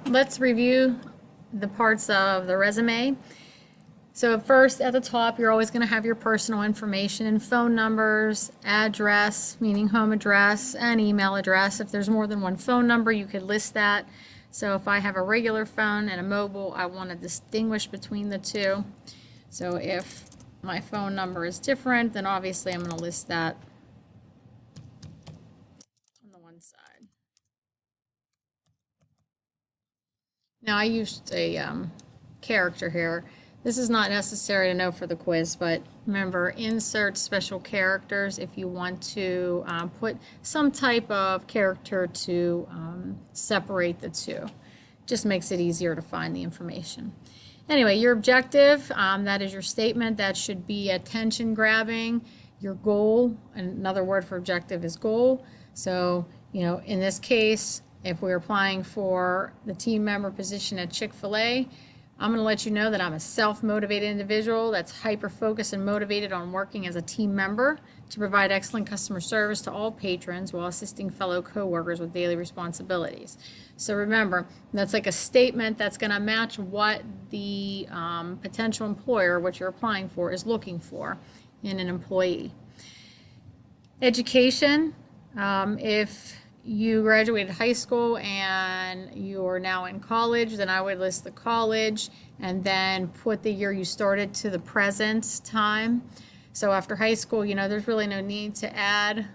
let's review the parts of the resume. So first, at the top, you're always going to have your personal information and phone numbers, address, meaning home address, and email address. If there's more than one phone number, you could list that. So if I have a regular phone and a mobile, I want to distinguish between the two. So if my phone number is different, then obviously I'm going to list that on the one side. Now I used a character here. This is not necessary to know for the quiz, but remember, insert special characters if you want to put some type of character to separate the two. Just makes it easier to find the information. Anyway, your objective, that is your statement. That should be attention grabbing. Your goal, another word for objective is goal. So, you know, in this case, if we're applying for the team member position at Chick-fil-A, I'm going to let you know that I'm a self-motivated individual that's hyper-focused and motivated on working as a team member to provide excellent customer service to all patrons while assisting fellow coworkers with daily responsibilities. So remember, that's like a statement that's going to match what the potential employer, what you're applying for, is looking for in an employee. Education, if you graduated high school and you're now in college, then I would list the college and then put the year you started to the present time. So after high school, you know, there's really no need to add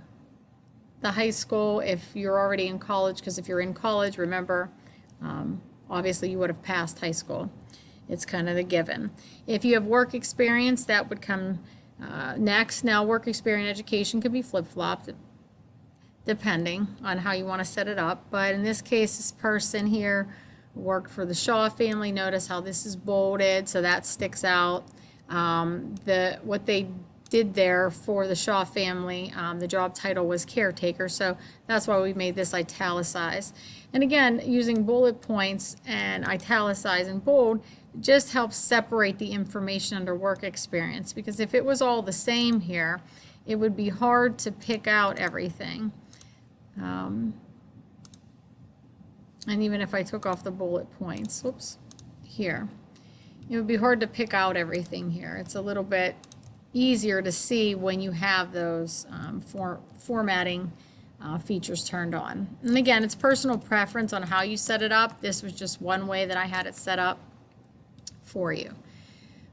the high school if you're already in college, because if you're in college, remember, obviously you would have passed high school. It's kind of the given. If you have work experience, that would come next. Now, work experience education could be flip-flopped, depending on how you want to set it up. But in this case, this person here worked for the Shaw family. Notice how this is bolded, so that sticks out. What they did there for the Shaw family, the job title was caretaker, so that's why we made this italicized. And again, using bullet points and italicize and bold just helps separate the information under work experience, because if it was all the same here, it would be hard to pick out everything. And even if I took off the bullet points, whoops, here, it would be hard to pick out everything here. It's a little bit easier to see when you have those formatting features turned on. And again, it's personal preference on how you set it up. This was just one way that I had it set up for you.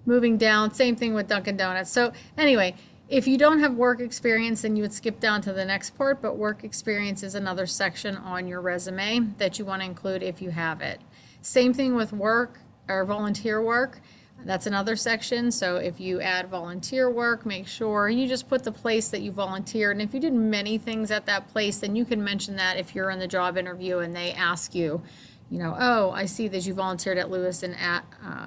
Moving down, same thing with Dunkin' Donuts. So anyway, if you don't have work experience, then you would skip down to the next part, but work experience is another section on your resume that you want to include if you have it. Same thing with work or volunteer work. That's another section. So if you add volunteer work, make sure you just put the place that you volunteered. And if you did many things at that place, then you can mention that if you're in the job interview and they ask you, you know, oh, I see that you volunteered at Lewiston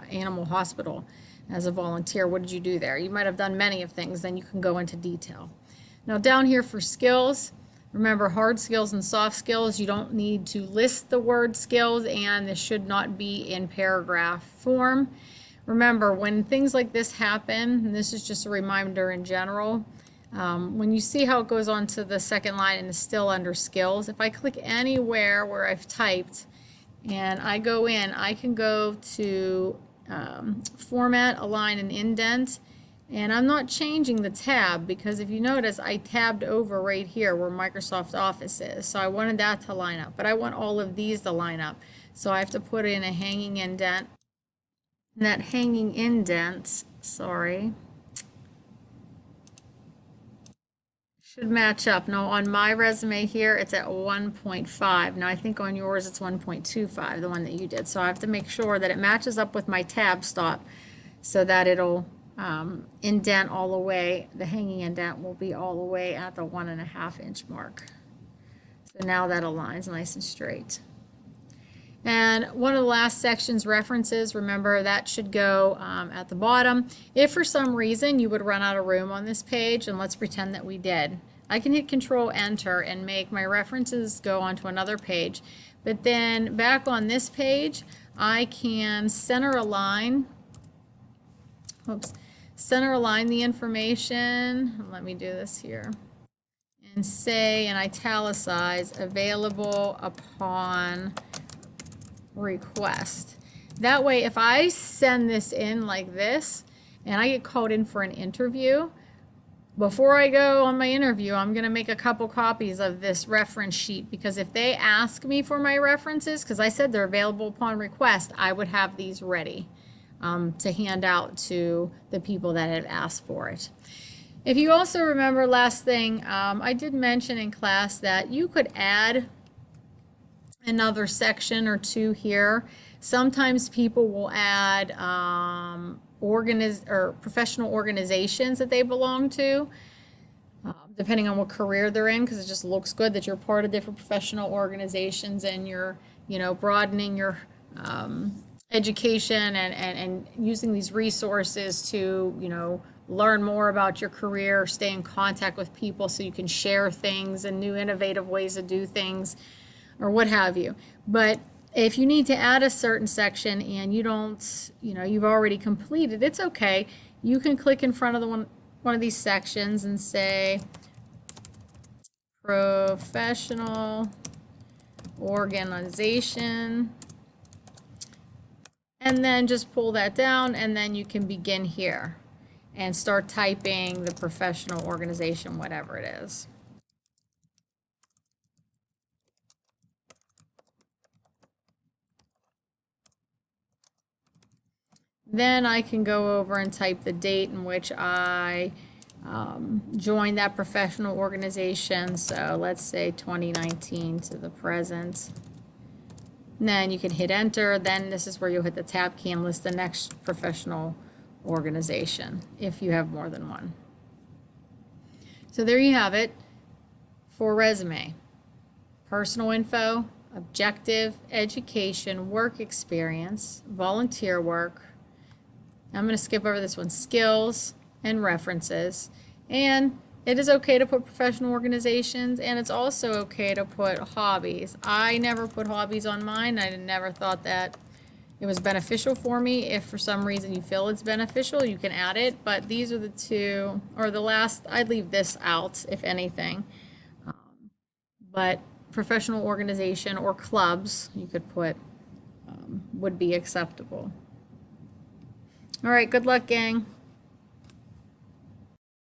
Animal Hospital as a volunteer. What did you do there? You might have done many of things, then you can go into detail. Now down here for skills, remember hard skills and soft skills, you don't need to list the word skills, and this should not be in paragraph form. Remember, when things like this happen, and this is just a reminder in general, when you see how it goes on to the second line and is still under skills, if I click anywhere where I've typed and I go in, I can go to format, align, and indent, and I'm not changing the tab, because if you notice, I tabbed over right here where Microsoft Office is, so I wanted that to line up, but I want all of these to line up, so I have to put in a hanging indent, and that hanging indent, sorry, should match up. Now on my resume here, it's at 1.5. Now I think on yours it's 1.25, the one that you did. So I have to make sure that it matches up with my tab stop so that it'll indent all the way. The hanging indent will be all the way at the 1.5 inch mark. So now that aligns nice and straight. And one of the last sections, references, remember that should go at the bottom. If for some reason you would run out of room on this page, and let's pretend that we did, I can hit Control Enter and make my references go onto another page. But then back on this page, I can center align, center align the information. Let me do this here. And say, and italicize, available upon request. That way, if I send this in like this and I get called in for an interview, before I go on my interview, I'm going to make a couple copies of this reference sheet, because if they ask me for my references, because I said they're available upon request, I would have these ready to hand out to the people that have asked for it. If you also remember, last thing, I did mention in class that you could add another section or two here. Sometimes people will add professional organizations that they belong to, depending on what career they're in, because it just looks good that you're part of different professional organizations and you're, broadening your education and using these resources to, learn more about your career, stay in contact with people so you can share things and new innovative ways to do things, or what have you. But if you need to add a certain section and you don't, you've already completed, it's okay. You can click in front of the one of these sections and say professional organization, and then just pull that down, and then you can begin here and start typing the professional organization, whatever it is. Then I can go over and type the date in which I joined that professional organization. So let's say 2019 to the present. And then you can hit enter. Then this is where you'll hit the tab key and list the next professional organization if you have more than one. So there you have it for resume. Personal info, objective, education, work experience, volunteer work. I'm going to skip over this one, skills and references. And it is okay to put professional organizations, and it's also okay to put hobbies. I never put hobbies on mine. I never thought that it was beneficial for me. If for some reason you feel it's beneficial, you can add it. But these are the two, or the last, I'd leave this out, if anything. But professional organization or clubs, you could put, would be acceptable. All right, good luck, gang.